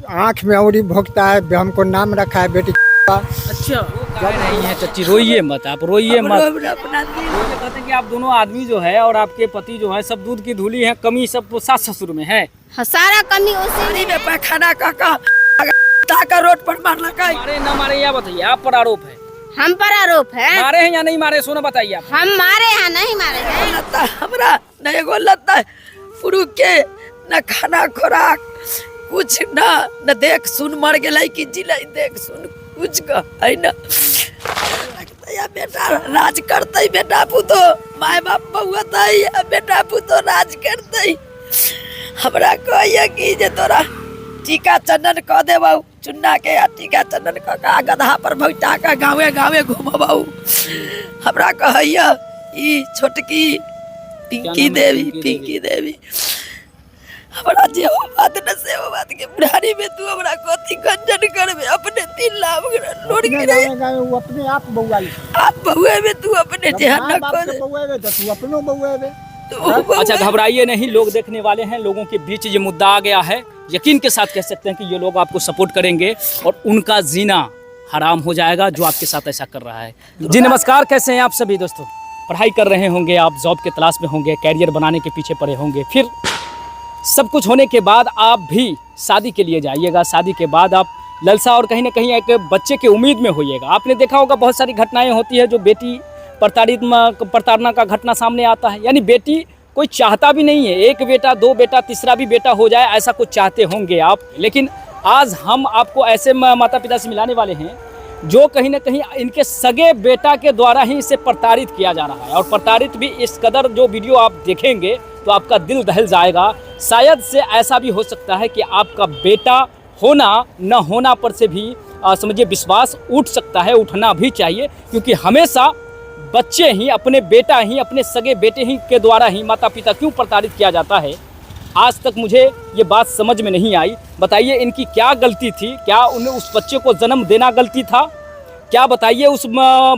आँख में औरी भोंकता है, हमको नाम रखा है बेटी का। अच्छा नहीं है चच्ची, रोइए मत, आप रोइए मत। कहते हैं कि आप दोनों आदमी जो है और आपके पति जो है सब दूध की धूली है, कमी सब सास ससुर में है। हाँ, सारा कमी उसी में। पैखाना का रोड पर मारना का। मारे ना मारे या बताइए, आप पर आरोप है। हम पर आरोप है। मारे हैं या नहीं मारे, सोना बताइए आप। हम मारे हैं नहीं मारे हैं। हमरा नहीं गोलता पुरु के न खाना खोराक कुछ न देख सुन मर गेलै कि जिलै देख सुन कुछ का है न। या बेटा राज करते बेटा पुतो, माय बाप बहुतै बेटा पुतो राज करते। हमरा कहिए कि जे तोरा टीका चंदन क देबौ, चुन्ना के टीका चंदन क का गधा पर बैठा के गावे गावे घुमबौ। हमरा कहिए ई छोटकी पिंकी देवी हमरा जे हो बात न से हो बात के बुढ़ारी में तू हमरा कथी गंजन करबे, अपने 3 लाख लोड गिरे वो अपने आप बउआई, आप बउए में तू अपने ध्यान न कर। तू अपनो बउआवे। अच्छा घबराइए नहीं, लोग देखने वाले हैं, लोगों के बीच ये मुद्दा आ गया है। यकीन के साथ कह सकते हैं कि ये लोग आपको सपोर्ट करेंगे और उनका जीना हराम हो जाएगा जो आपके साथ ऐसा कर रहा है। जी नमस्कार, कैसे हैं आप सभी दोस्तों? पढ़ाई कर रहे होंगे आप, जॉब के तलाश में होंगे, कैरियर बनाने के पीछे पड़े होंगे, फिर सब कुछ होने के बाद आप भी शादी के लिए जाइएगा। शादी के बाद आप ललसा और कहीं ना कहीं एक बच्चे के उम्मीद में होइएगा। आपने देखा होगा बहुत सारी घटनाएं होती है जो बेटी प्रताड़ना का घटना सामने आता है। यानी बेटी कोई चाहता भी नहीं है, 1 बेटा 2 बेटा तीसरा भी बेटा हो जाए, ऐसा कुछ चाहते होंगे आप। लेकिन आज हम आपको ऐसे माता पिता से मिलाने वाले हैं जो कहीं ना कहीं इनके सगे बेटा के द्वारा ही इसे प्रताड़ित किया जा रहा है। और प्रताड़ित भी इस कदर, जो वीडियो आप देखेंगे तो आपका दिल दहल जाएगा। शायद से ऐसा भी हो सकता है कि आपका बेटा होना न होना पर से भी समझिए विश्वास उठ सकता है, उठना भी चाहिए। क्योंकि हमेशा बच्चे ही, अपने बेटा ही, अपने सगे बेटे ही के द्वारा ही माता पिता क्यों प्रताड़ित किया जाता है, आज तक मुझे ये बात समझ में नहीं आई। बताइए इनकी क्या गलती थी? क्या उन्हें उस बच्चे को जन्म देना गलती था? क्या बताइए उस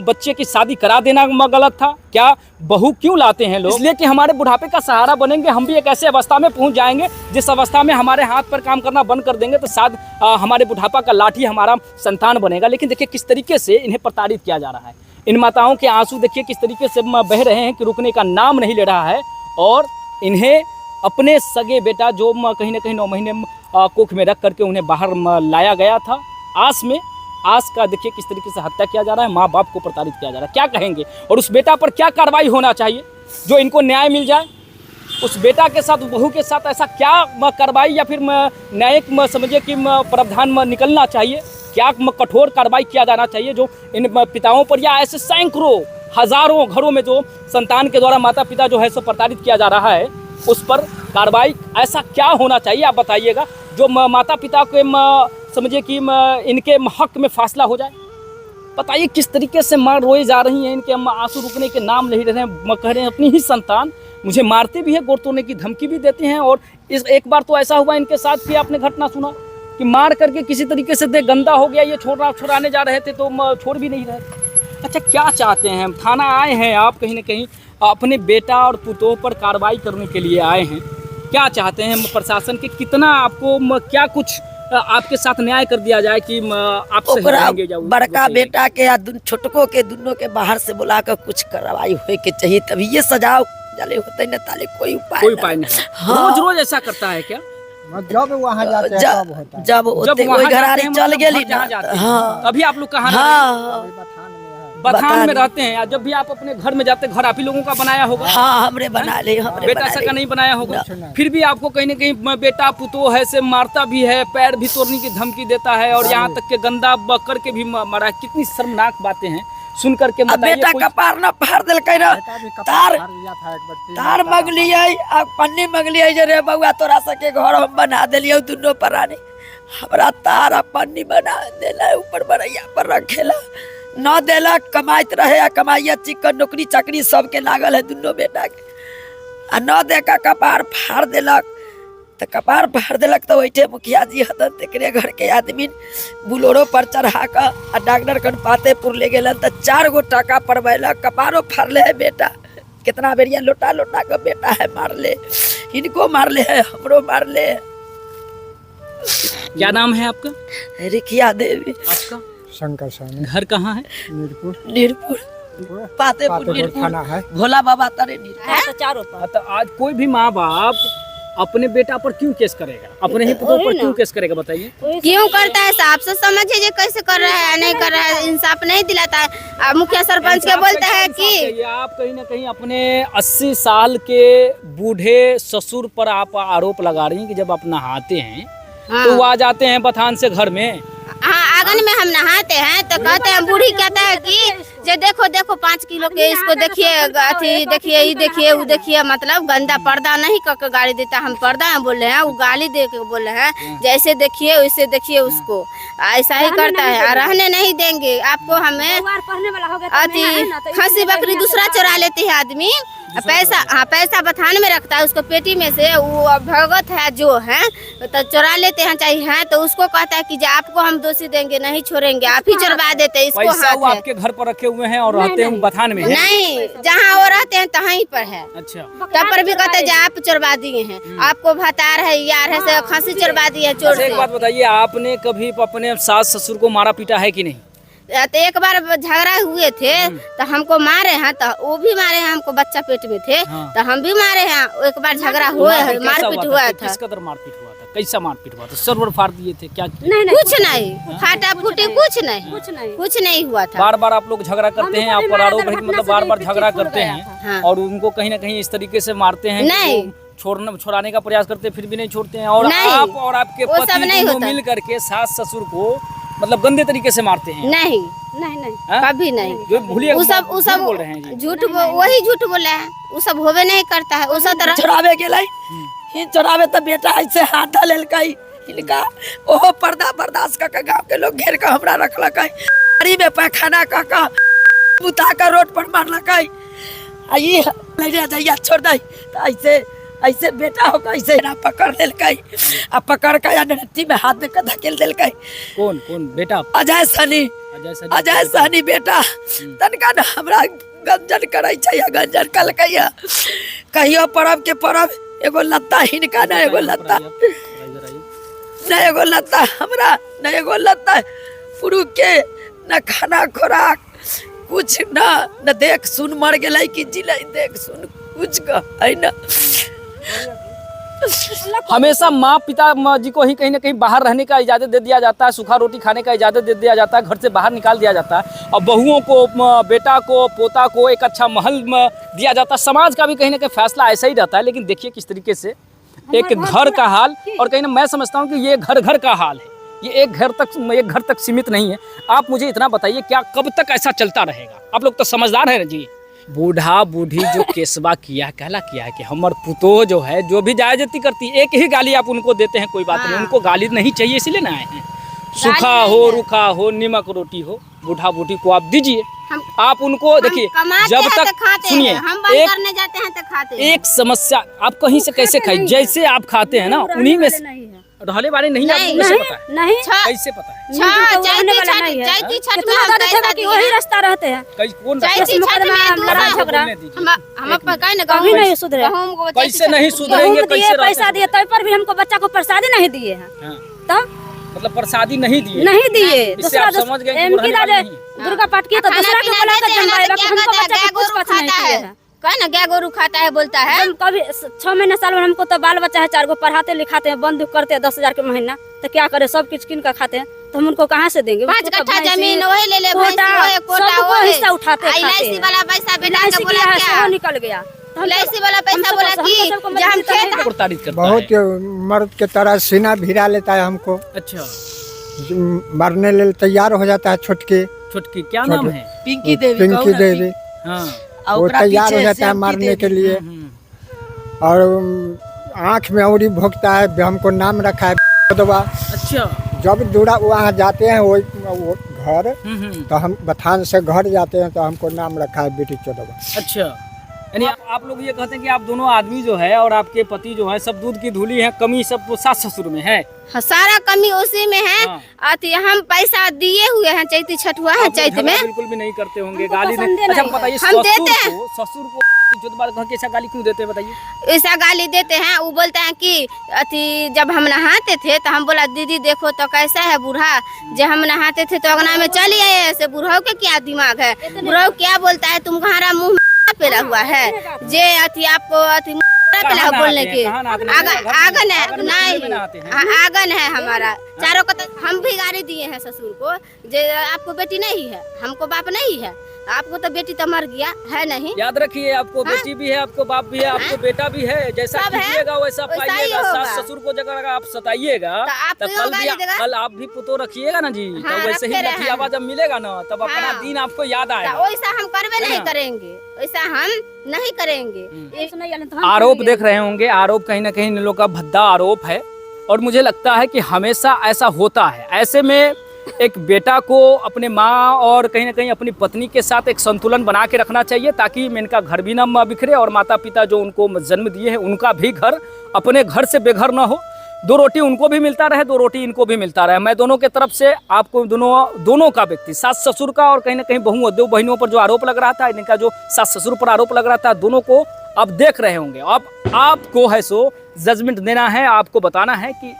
बच्चे की शादी करा देना गलत था? क्या बहू क्यों लाते हैं लोग? इसलिए कि हमारे बुढ़ापे का सहारा बनेंगे। हम भी एक ऐसे अवस्था में पहुंच जाएंगे जिस अवस्था में हमारे हाथ पर काम करना बंद कर देंगे तो शायद हमारे बुढ़ापा का लाठी हमारा संतान बनेगा। लेकिन देखिए किस तरीके से इन्हें प्रताड़ित किया जा रहा है। इन माताओं के आंसू देखिए किस तरीके से बह रहे हैं कि रुकने का नाम नहीं ले रहा है। और इन्हें अपने सगे बेटा जो कहीं ना कहीं 9 महीने कोख में रख करके उन्हें बाहर लाया गया था, आस का देखिए किस तरीके से हत्या किया जा रहा है। माँ बाप को प्रताड़ित किया जा रहा है। क्या कहेंगे? और उस बेटा पर क्या कार्रवाई होना चाहिए जो इनको न्याय मिल जाए? उस बेटा के साथ, बहू के साथ ऐसा क्या कार्रवाई या फिर न्यायिक समझिए कि प्रावधान निकलना चाहिए? क्या कठोर कार्रवाई किया जाना चाहिए जो इन पिताओं पर, या ऐसे सैकड़ों हजारों घरों में जो संतान के द्वारा माता पिता जो है सो प्रताड़ित किया जा रहा है, उस पर कार्रवाई ऐसा क्या होना चाहिए आप बताइएगा जो माता पिता के समझिए कि इनके हक में फासला हो जाए। बताइए किस तरीके से मार रोए जा रही हैं, इनके आंसू रुकने के नाम नहीं ले रहे हैं। कह रहे हैं अपनी ही संतान मुझे मारते भी है, गोड़ तोड़ने की धमकी भी देते हैं। और एक बार तो ऐसा हुआ इनके साथ कि आपने घटना सुना कि मार करके किसी तरीके से दे गंदा हो गया, ये छुड़ाने जा रहे थे तो छोड़ भी नहीं रहे। अच्छा क्या चाहते हैं? थाना आए हैं आप, कहीं ना कहीं अपने बेटा और पुतों पर कार्रवाई करने के लिए आए हैं। क्या चाहते हैं प्रशासन के? कितना आपको क्या कुछ आपके साथ न्याय कर दिया जाए कि आप सही रहेंगे? बड़का बेटा के या छोटको के दोनों के बाहर से बुला कर कुछ कार्रवाई होए के चाहिए, तभी ये सजाओ जाले होते न ताले कोई उपाय नहीं। हाँ। रोज ऐसा करता है क्या? जब वहाँ जाते हैं तब होता है। जब वहाँ घरारी चल गेली ना, हाँ। अभी आप लोग कहाँ बथान में रहते हैं? जब भी आप अपने घर में जाते हैं, घर आप ही लोगों का बनाया होगा? हाँ हमरे बना ले, हमरे बेटा ऐसा का नहीं बनाया होगा। फिर भी आपको कहीं ना कहीं बेटा पुतो है से मारता भी है, पैर भी तोड़ने की धमकी देता है और यहाँ तक के गंदा करके भी मारा। कितनी शर्मनाक बातें हैं, सुन करके बेटा कपार न फाड़ दिलकै ना, तार मंगलियै आ पन्नी मंगलियै जे रे बउआ तोरा सके घर हम बना देलियौ दुनो प्राणी। हमरा तार आ पन्नी बना देला, ऊपर बरैया पर रखेला न देलक। कमाइत रहे आ कमाइया चिकन नौकरी चाकरी सबके लागल है दुनो बेटा के, आ न दे का कपार फाड़ देलक। तो कपार फाड़ देलक तो वैठे मुखिया जी हतन तेकरे घर के आदमी बुलोरो पर चढ़ा कर डॉक्टर कन पातेपुर ले गेलन तो 4 गो टाका पड़वेलक। कपारो फाड़ले है बेटा, कितना बेरिया लोटा लोटा का बेटा है मारले, इनको मारले है, हमरो मारले। क्या नाम है आपका? रिकिया देवी। आपका शंकर स्वामी घर कहाँ है? नीरपुर पातेपुर पातेपुर नीरपुर थाना है। भोला बाबा तारे नीरपुर। चारों तो आज कोई भी माँ बाप अपने बेटा पर क्यों केस करेगा, अपने ही पुत्र पर क्यों केस करेगा बताइए? क्यों करता है साहब से समझिए जे कैसे कर रहा है नहीं कर रहा है, इंसाफ नहीं दिलाता है। अब मुखिया सरपंच के बोलता है कि आप कहीं ना कहीं अपने 80 साल के बूढ़े ससुर पर आप आरोप लगा रही हैं कि जब आप नहाते हैं तो वो आ जाते हैं बथान से घर में। हाँ आंगन में हम नहाते हैं तो कहते हैं, बूढ़ी कहता है कि जे देखो देखो 5 किलो के इसको देखिए, अथी देखिए, ये देखिए, वो देखिए, मतलब गंदा पर्दा नहीं करके गाली देता। हम पर्दा में बोल रहे हैं, वो गाली दे के बोल रहे हैं जैसे देखिए वैसे देखिए उसको, ऐसा ही करता है। रहने नहीं देंगे आपको। हमें अथी खस्सी बकरी दूसरा चुरा लेते हैं आदमी, पैसा, हाँ पैसा बथान में रखता है, उसको पेटी में से वो भगत है जो है तो चुरा लेते हैं चाहिए है, तो उसको कहता है कि जो आपको हम दोषी देंगे, नहीं छोड़ेंगे, आप ही चुरवा देते हैं। इसको पैसा वो हाथ है। आपके घर पर रखे हुए हैं और रहते हैं बथान में? नहीं, जहाँ वो रहते हैं तहीं पर है। अच्छा, तब पर भी कहते हैं जो आप चुरवा दिए हैं, आपको भतार है यार है से खस्सी चुरवा दिए है चोर अच्छा, एक से। बात बताइए, आपने कभी अपने सास ससुर को मारा पीटा है कि नहीं? तो एक बार झगड़ा हुए थे तो हमको मारे हैं, तो वो भी मारे हैं हमको, बच्चा पेट में थे तो हम भी मारे हैं। एक बार झगड़ा हुआ है, मारपीट हुआ था। किस कदर मारपीट हुआ था, कैसा मारपीट हुआ था? सर्वर फाड़ दिए थे क्या? कुछ नहीं, फाटा फूटी कुछ नहीं हुआ था। बार बार आप लोग झगड़ा करते हैं, आप पर आरोप है कि मतलब बार बार झगड़ा करते हैं हाँ। और उनको कहीं ना कहीं इस तरीके से मारते हैं, नहीं। छोड़ाने का प्रयास करते हैं, फिर भी नहीं छोड़ते हैं, और नहीं। आप और आपके वो सब पति नहीं दोनों होता। मिल करके सास ससुर को मतलब गंदे तरीके से मारते हैं? नहीं, हाँ? कभी नहीं। जो भूलिए, वो सब बोल रहे हैं जी। वही झूठ बोला है, वो सब होवे नहीं करता है। वो सब तरह चोरावे गेलै, ही चोरावे तो बेटा ऐसे हाथ डाल के इनका ओहो पर्दा बर्दाश्त करके गांव के लोग घेर के हमरा रखलक, गाड़ी में पैखाना का बुता का रोड पर मारलक। आई ले जाइया छोड़ दे, तो ऐसे ऐसे बेटा हो कैसे ना पकड़ लेलकै, आ पकड़ के नट्टी में हाथ में के धकेल देलकै। कौन कौन बेटा? अजय सनी बेटा तनका न हमरा गंजन करे छै, गंजन कलकै। कहियो परब के परब एगो लत्ता हिनका न एगो लत्ता न एगो लत्ता हमरा न एगो लत्ता पुरुष के न खाना खोराक कुछ न देख सुन मर गेलै कि जिलै देख सुन कुछ है न। हमेशा माँ पिता जी को ही कहीं ना कहीं बाहर रहने का इजाज़त दे दिया जाता है, सूखा रोटी खाने का इजाज़त दे दिया जाता है, घर से बाहर निकाल दिया जाता है, और बहुओं को, बेटा को, पोता को एक अच्छा महल दिया जाता है। समाज का भी कहीं ना कहीं फैसला ऐसा ही रहता है। लेकिन देखिए किस तरीके से एक घर का हाल, और कहीं ना मैं समझता हूँ कि ये घर घर का हाल है, ये एक घर तक सीमित नहीं है। आप मुझे इतना बताइए, क्या कब तक ऐसा चलता रहेगा? आप लोग तो समझदार हैं जी। बूढ़ा बूढ़ी जो केसवा किया है कि हमर पुतो जो है जो भी जायजती करती है, एक ही गाली आप उनको देते हैं, कोई बात नहीं, उनको गाली नहीं चाहिए, इसलिए ना आए हैं। सूखा हो, रूखा हो, नमक रोटी हो, बूढ़ा बूढ़ी को आप दीजिए। आप उनको देखिए, जब तक सुनिए, हम बंद करने जाते हैं तो खाते हैं। एक समस्या, आप कहीं से कैसे खाए, जैसे आप खाते हैं ना, उन्हीं में रहने वाले नहीं, आपको कैसे पता है? नहीं, कैसे पता है? वही रास्ता रहते हैं। कौन कैसे नहीं सुधरेंगे? कैसे पैसा दिए तब पर भी हमको बच्चा को प्रसादी नहीं दिए हैं। तो मतलब प्रसादी नहीं दिए, दूसरा समझ गए दुर्गा पाठ किया तो दूसरा को बुला कर हमको बच्चा को कुछ नहीं किए हैं। कह ना क्या गोरू खाता है बोलता है। हम कभी 6 महीना साल में हमको तो बाल बच्चा है, 4 गो पढ़ाते लिखाते हैं, बंद करते हैं 10,000 के महीना, तो क्या करे, सब कुछ किन का खाते हैं, तो हम उनको कहाँ से देंगे? 5 कट्ठा जमीन वही ले ले, सबको हिस्सा उठाते हैं, एलआईसी वाला पैसा बेटा के बोला क्या निकल गया, एलआईसी वाला पैसा बोला कि जब हम खेत बहुत मर्द के तरह सीना भिरा लेता है हमको। अच्छा, मरने ले तैयार हो जाता है। छुटकी क्या नाम है? पिंकी देवी। हाँ, वो तैयार हो जाता है मारने के लिए, और आँख में उंगली भोंकता है, हमको नाम रखा है। अच्छा, जब दूरा वहाँ जाते हैं वो घर, तो हम बथान से घर जाते हैं तो हमको नाम रखा है बेटी चोदवा। अच्छा, यानी आप लोग ये कहते हैं कि आप दोनों आदमी जो है और आपके पति जो है सब दूध की धूली है, कमी सब सास ससुर में है। सारा कमी उसी में है। अति हम पैसा दिए हुए हैं, चैती छठ हुआ है, चैत में बिल्कुल भी नहीं करते होंगे, गाली नहीं। अच्छा बताइए, हम देते हैं। ससुर को इज्जत बात कह के ऐसा गाली क्यों देते हैं बताइए? ऐसा गाली देते हैं, वो बोलते हैं कि अथी जब हम नहाते थे तो हम बोला दीदी देखो तो कैसा है बूढ़ा, जब हम नहाते थे तो अगना में चली आए ऐसे, बूढ़ा के क्या दिमाग है, बूढ़ा क्या बोलता है तुम्हारा मुँह पेला हुआ है, जे अथी आपको अथी पेला बोलने के आगन है नहीं, आगन है हमारा चारों का। हम भी गाड़ी दिए हैं ससुर को, जे आपको बेटी नहीं है, हमको बाप नहीं है, आपको तो बेटी तो मर गया है नहीं। याद रखिए आपको बेटी भी है, आपको बाप भी है, आपको बेटा भी है, जैसा कीजिएगा वैसा पाइएगा। सास ससुर को अगर आप सताइएगा तो कल आप भी पुतो रखिएगा ना जी, तो वैसे ही लठियावा जब मिलेगा ना तब अपना दिन आपको याद आएगा। वैसा हम करवे नहीं करेंगे, वैसा हम नहीं करेंगे। आरोप देख रहे होंगे, आरोप कहीं ना कहीं इन लोगों का भद्दा आरोप है और मुझे लगता है कि हमेशा ऐसा होता है। ऐसे में एक बेटा को अपने माँ और कहीं ना कहीं अपनी पत्नी के साथ एक संतुलन बना के रखना चाहिए, ताकि इनका घर भी ना बिखरे और माता पिता जो उनको जन्म दिए हैं उनका भी घर अपने घर से बेघर ना हो। दो रोटी उनको भी मिलता रहे, दो रोटी इनको भी मिलता रहे। मैं दोनों के तरफ से आपको दोनों का व्यक्ति, सास ससुर का और कहीं ना कहीं दो बहनों पर जो आरोप लग रहा था, इनका जो सास ससुर पर आरोप लग रहा था, दोनों को आप देख रहे होंगे। अब आपको है सो जजमेंट देना है, आपको बताना है कि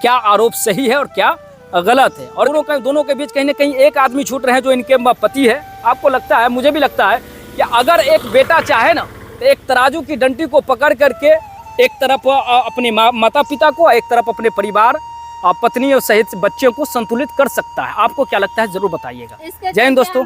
क्या आरोप सही है और क्या गलत है। और दोनों के बीच कहीं ना कहीं एक आदमी छूट रहे हैं जो इनके पति है। आपको लगता है, मुझे भी लगता है कि अगर एक बेटा चाहे ना तो एक तराजू की डंडी को पकड़ करके एक तरफ अपने माता पिता को, एक तरफ अपने परिवार पत्नी और सहित बच्चों को संतुलित कर सकता है। आपको क्या लगता है जरूर बताइएगा। जय हिंद दोस्तों।